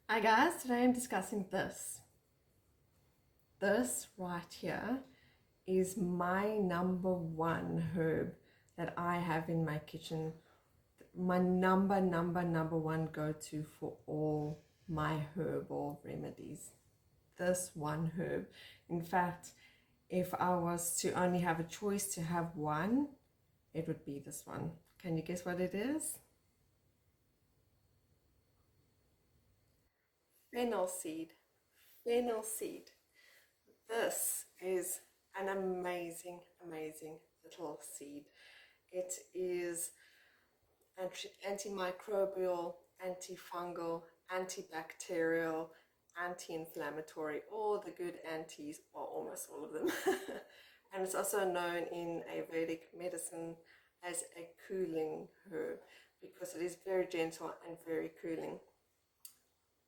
Hi guys, today I'm discussing this. This right here is my number one herb that I have in my kitchen. My number one go-to for all my herbal remedies. This one herb. In fact, if I was to only have a choice to have one, it would be this one. Can you guess what it is? Fennel seed. Fennel seed. This is an amazing little seed. It is antimicrobial, antifungal, antibacterial, anti-inflammatory, all the good antis, or almost all of them. And it's also known in Ayurvedic medicine as a cooling herb because it is very gentle and very cooling.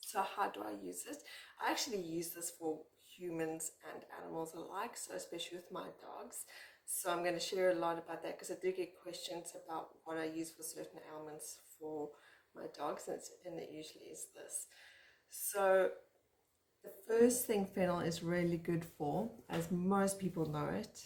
So how do I use it? I actually use this for humans and animals alike, so especially with my dogs. So I'm going to share a lot about that because I do get questions about what I use for certain ailments for my dogs, and it usually is this. So the first thing fennel is really good for, as most people know it,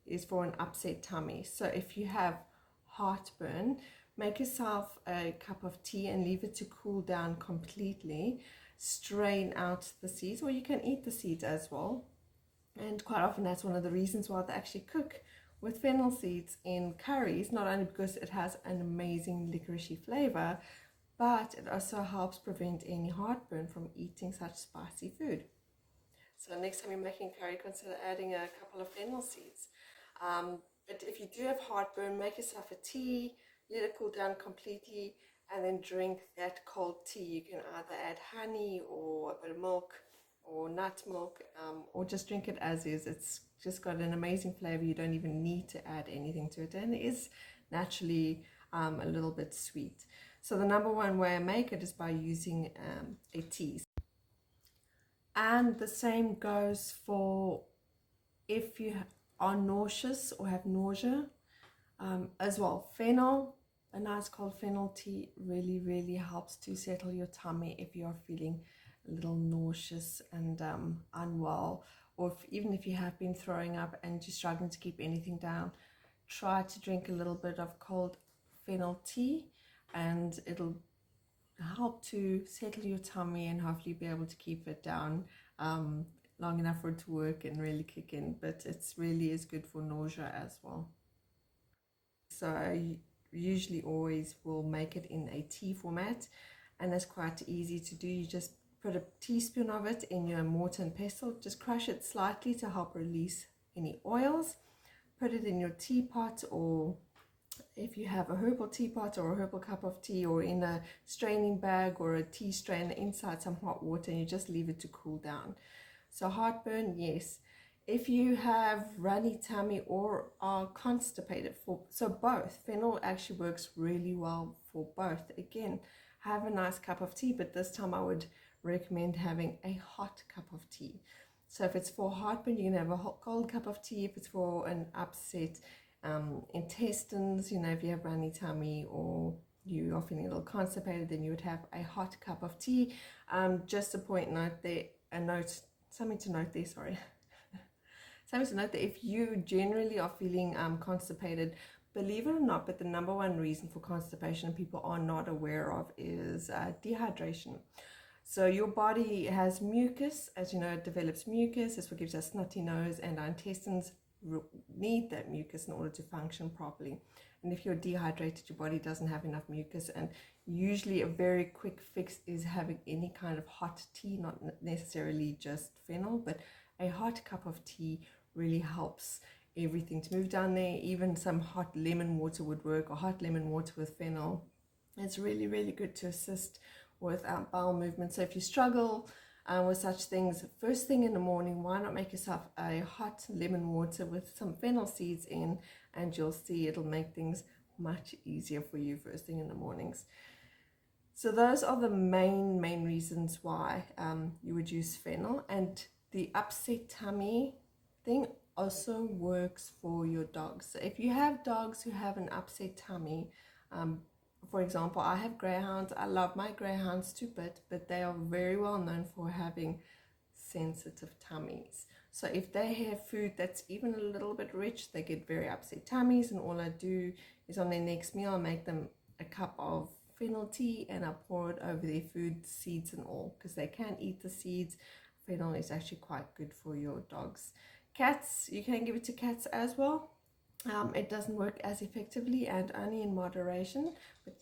is for an upset tummy. So if you have heartburn, make yourself a cup of tea and leave it to cool down completely. Strain out the seeds, or you can eat the seeds as well. And quite often that's one of the reasons why they actually cook with fennel seeds in curries, not only because it has an amazing licoricey flavor, but it also helps prevent any heartburn from eating such spicy food. So next time you're making curry, consider adding a couple of fennel seeds. But if you do have heartburn, make yourself a tea, let it cool down completely, and then drink that cold tea. You can either add honey or a bit of milk or nut milk, or just drink it as is. It's just got an amazing flavor. You don't even need to add anything to it, and it is naturally a little bit sweet. So the number one way I make it is by using a tea. And the same goes for if you are nauseous or have nausea as well. Fennel, a nice cold fennel tea really helps to settle your tummy if you are feeling a little nauseous and unwell, or even if you have been throwing up and you're struggling to keep anything down. Try to drink a little bit of cold fennel tea and it'll help to settle your tummy and hopefully be able to keep it down long enough for it to work and really kick in. But it's really is good for nausea as well. So I usually always will make it in a tea format, and that's quite easy to do. You just put a teaspoon of it in your mortar and pestle, just crush it slightly to help release any oils. Put it in your teapot, or if you have a herbal teapot or a herbal cup of tea, or in a straining bag or a tea strainer, inside some hot water, and you just leave it to cool down. So heartburn, yes. If you have runny tummy or are constipated, so both, fennel actually works really well for both. Again, have a nice cup of tea, but this time I would recommend having a hot cup of tea. So if it's for heartburn, you can have a hot cold cup of tea. If it's for an upset intestines, if you have runny tummy or you are feeling a little constipated, then you would have a hot cup of tea. Just a point note there, something to note there, sorry. Something to note that if you generally are feeling constipated, believe it or not, but the number one reason for constipation people are not aware of is dehydration. So your body has mucus, as you know, it develops mucus. It's what gives us snotty nose, and our intestines need that mucus in order to function properly. And if you're dehydrated, your body doesn't have enough mucus, and usually a very quick fix is having any kind of hot tea, not necessarily just fennel, but a hot cup of tea really helps everything to move down there. Even some hot lemon water would work, or hot lemon water with fennel. It's really good to assist with bowel movement. So if you struggle with such things, first thing in the morning, why not make yourself a hot lemon water with some fennel seeds in, and you'll see it'll make things much easier for you first thing in the mornings. So those are the main reasons why you would use fennel. And the upset tummy thing also works for your dogs. So if you have dogs who have an upset tummy, For example, I have greyhounds. I love my greyhounds to bits, but they are very well known for having sensitive tummies. So if they have food that's even a little bit rich, they get very upset tummies, and all I do is on their next meal I make them a cup of fennel tea and I pour it over their food, seeds and all, because they can eat the seeds. Fennel is actually quite good for your dogs. Cats, you can give it to cats as well. It doesn't work as effectively and only in moderation, but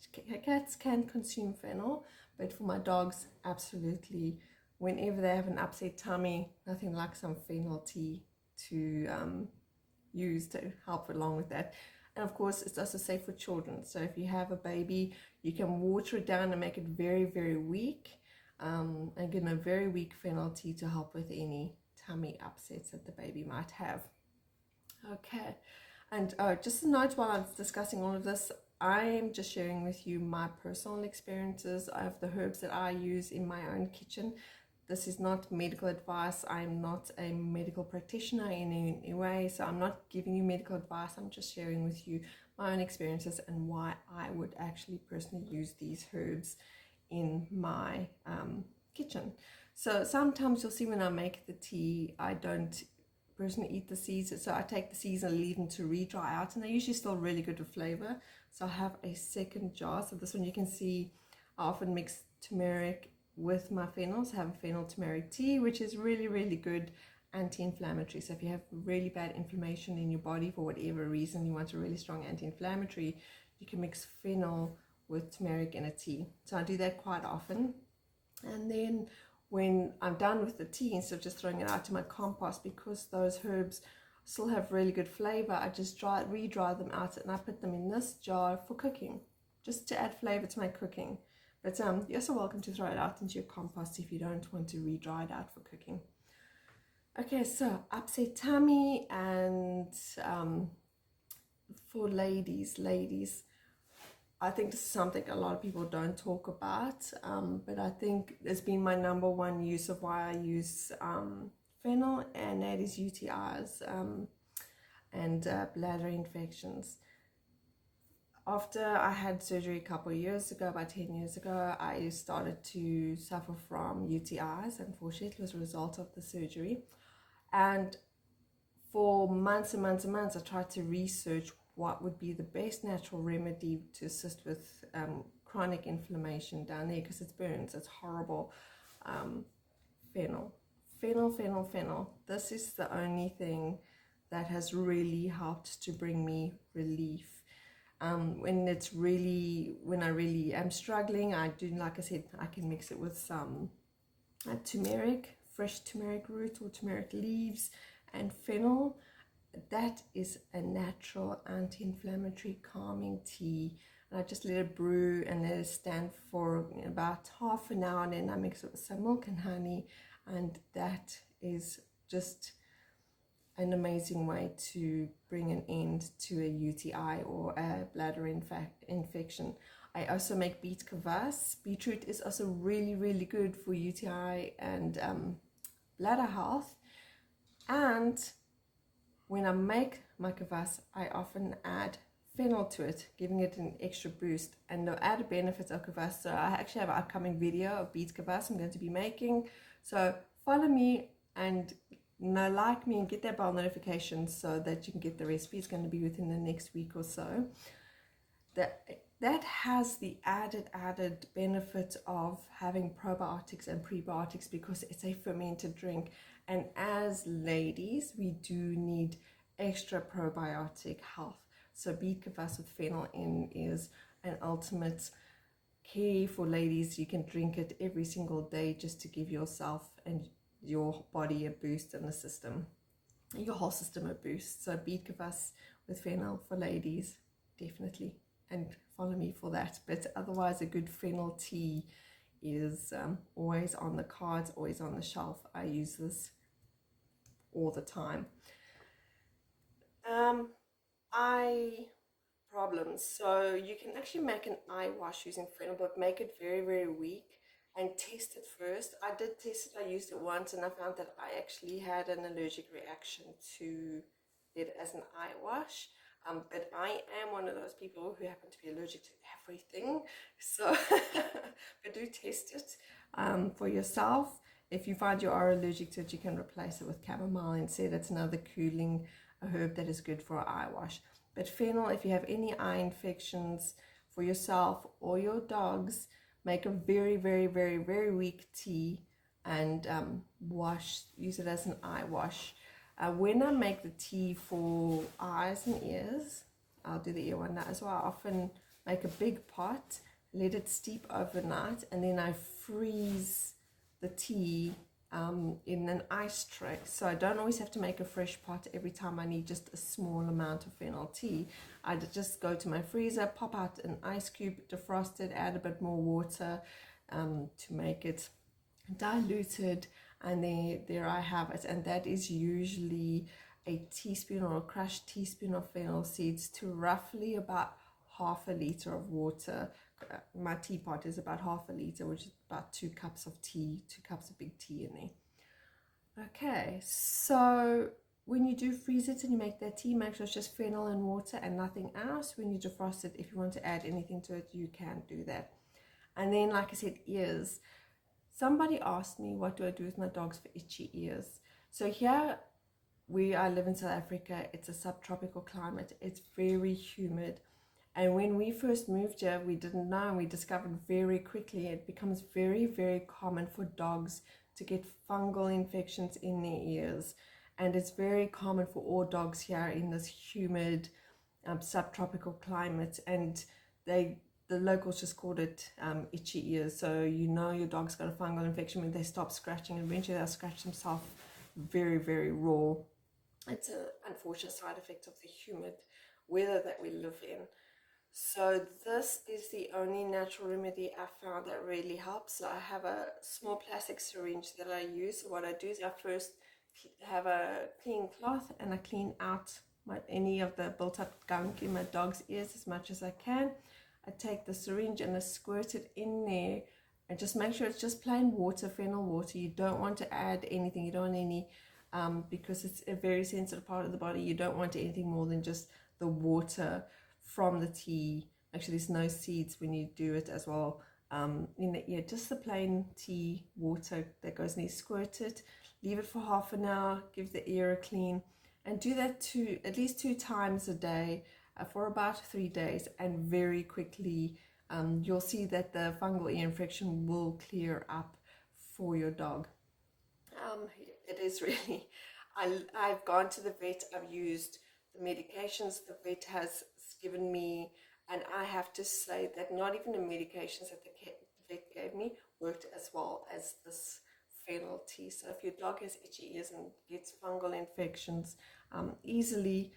cats can consume fennel. But for my dogs, absolutely, whenever they have an upset tummy, nothing like some fennel tea to use to help along with that. And of course, it's also safe for children. So if you have a baby, you can water it down and make it very, very weak, and give them a very weak fennel tea to help with any tummy upsets that the baby might have. Okay, and just a note while I'm discussing all of this, I'm just sharing with you my personal experiences of the herbs that I use in my own kitchen. This is not medical advice. I'm not a medical practitioner in any way, so I'm not giving you medical advice. I'm just sharing with you my own experiences and why I would actually personally use these herbs in my kitchen. So sometimes you'll see when I make the tea, I don't personally eat the seeds, so I take the seeds and leave them to re-dry out, and they're usually still really good with flavor. So I have a second jar. So this one you can see I often mix turmeric with my phenols. I have a phenol turmeric tea, which is really, really good anti-inflammatory. So if you have really bad inflammation in your body for whatever reason, you want a really strong anti-inflammatory, you can mix phenol with turmeric in a tea. So I do that quite often. And then when I'm done with the tea, instead of just throwing it out to my compost, because those herbs still have really good flavor, I just re-dry them out and I put them in this jar for cooking, just to add flavor to my cooking. But you're also welcome to throw it out into your compost if you don't want to re-dry it out for cooking. Okay, so upset tummy, and for ladies, I think this is something a lot of people don't talk about, but I think it's been my number one use of why I use fennel, and that is UTIs and bladder infections. After I had surgery a couple of years ago, about 10 years ago, I started to suffer from UTIs. Unfortunately, it was a result of the surgery. And for months and months and months, I tried to research what would be the best natural remedy to assist with chronic inflammation down there, because it burns, it's horrible. Fennel. This is the only thing that has really helped to bring me relief. When I really am struggling, I do, like I said, I can mix it with some turmeric, fresh turmeric root or turmeric leaves, and fennel. That is a natural anti-inflammatory calming tea, and I just let it brew and let it stand for about half an hour, and then I mix it with some milk and honey, and that is just an amazing way to bring an end to a UTI or a bladder infection. I also make beet kvass. Beetroot is also really, really good for UTI and bladder health. And when I make my kvass, I often add fennel to it, giving it an extra boost. And the added benefits of kvass, so I actually have an upcoming video of beet kvass I'm going to be making. So follow me and like me and get that bell notification so that you can get the recipe. It's going to be within the next week or so. That has the added benefit of having probiotics and prebiotics, because it's a fermented drink, and as ladies we do need extra probiotic health. So beet kvass with fennel in is an ultimate care for ladies. You can drink it every single day just to give yourself and your body a boost, and the system, your whole system a boost. So beet kvass with fennel for ladies, definitely, and follow me for that. But otherwise, a good fennel tea is always on the cards, always on the shelf. I use this all the time. Eye problems. So you can actually make an eye wash using fennel, but make it very, very weak and test it first. I did test it. I used it once and I found that I actually had an allergic reaction to it as an eye wash. But I am one of those people who happen to be allergic to everything. So, but do test it for yourself. If you find you are allergic to it, you can replace it with chamomile instead. It's another cooling herb that is good for eye wash. But fennel, if you have any eye infections for yourself or your dogs, make a very, very, very, very weak tea and use it as an eye wash. When I make the tea for eyes and ears, I'll do the ear one now as well. I often make a big pot, let it steep overnight, and then I freeze the tea in an ice tray. So I don't always have to make a fresh pot every time I need just a small amount of fennel tea. I just go to my freezer, pop out an ice cube, defrost it, add a bit more water to make it diluted, and then there I have it. And that is usually a teaspoon or a crushed teaspoon of fennel seeds to roughly about half a liter of water. My teapot is about half a liter, which is about 2 cups of tea, 2 cups of big tea in there. Okay, so when you do freeze it and you make that tea, make sure it's just fennel and water and nothing else. When you defrost it, if you want to add anything to it, you can do that. And then, like I said, ears. Somebody asked me, what do I do with my dogs for itchy ears? So here I live in South Africa, it's a subtropical climate, it's very humid. And when we first moved here, we didn't know, and we discovered very quickly it becomes very, very common for dogs to get fungal infections in their ears. And it's very common for all dogs here in this humid subtropical climate. And the locals just called it itchy ears. So you know your dog's got a fungal infection when they stop scratching, and eventually they'll scratch themselves very, very raw. It's an unfortunate side effect of the humid weather that we live in. So this is the only natural remedy I found that really helps. So I have a small plastic syringe that I use. So what I do is I first have a clean cloth and I clean out any of the built up gunk in my dog's ears as much as I can. I take the syringe and I squirt it in there and just make sure it's just plain water, fennel water. You don't want to add anything. You don't want any, because it's a very sensitive part of the body. You don't want anything more than just the water from the tea. Actually, there's no seeds when you do it as well. In the ear, just the plain tea water that goes in there. Squirt it, leave it for half an hour, give the ear a clean, and do that at least 2 times a day for about 3 days, and very quickly you'll see that the fungal ear infection will clear up for your dog. It is really, I've gone to the vet, I've used the medications the vet has given me, and I have to say that not even the medications that the vet gave me worked as well as this fennel tea. So if your dog has itchy ears and gets fungal infections, easily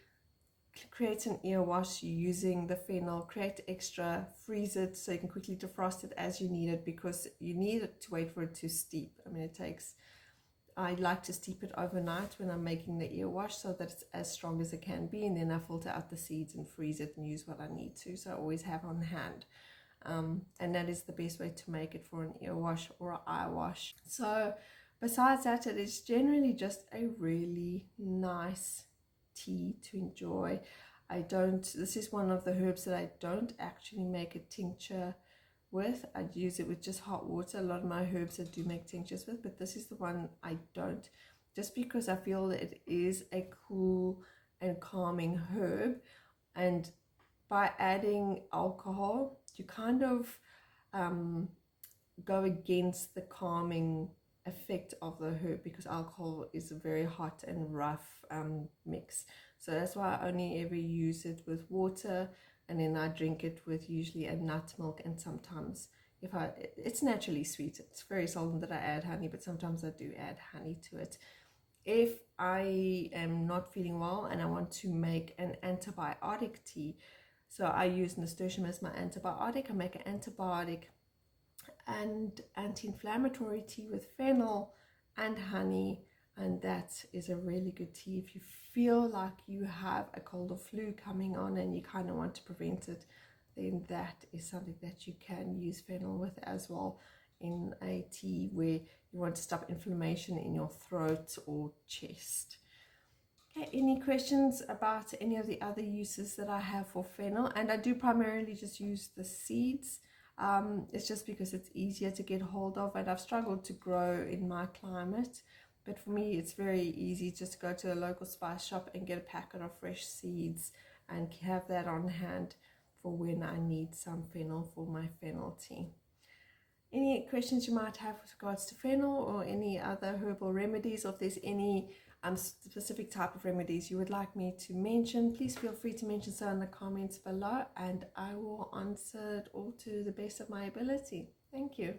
create an ear wash using the fennel, create extra, freeze it so you can quickly defrost it as you need it, because you need it to wait for it to steep. I mean, I like to steep it overnight when I'm making the ear wash so that it's as strong as it can be, and then I filter out the seeds and freeze it and use what I need to. So I always have on hand. And that is the best way to make it for an ear wash or an eye wash. So besides that, it is generally just a really nice tea to enjoy. This is one of the herbs that I don't actually make a tincture with. I'd use it with just hot water. A lot of my herbs I do make tinctures with, but this is the one I don't, just because I feel that it is a cool and calming herb, and by adding alcohol you kind of go against the calming effect of the herb, because alcohol is a very hot and rough mix. So that's why I only ever use it with water, and then I drink it with usually a nut milk, and sometimes it's naturally sweet. It's very seldom that I add honey, but sometimes I do add honey to it. If I am not feeling well and I want to make an antibiotic tea, so I use nasturtium as my antibiotic. I make an antibiotic and anti-inflammatory tea with fennel and honey, and that is a really good tea if you feel like you have a cold or flu coming on and you kind of want to prevent it. Then that is something that you can use fennel with as well, in a tea where you want to stop inflammation in your throat or chest. Okay, any questions about any of the other uses that I have for fennel? And I do primarily just use the seeds. It's just because it's easier to get hold of, and I've struggled to grow in my climate. But for me, it's very easy just to go to a local spice shop and get a packet of fresh seeds and have that on hand for when I need some fennel for my fennel tea. Any questions you might have with regards to fennel or any other herbal remedies, or if there's any specific type of remedies you would like me to mention, please feel free to mention so in the comments below, and I will answer it all to the best of my ability. Thank you.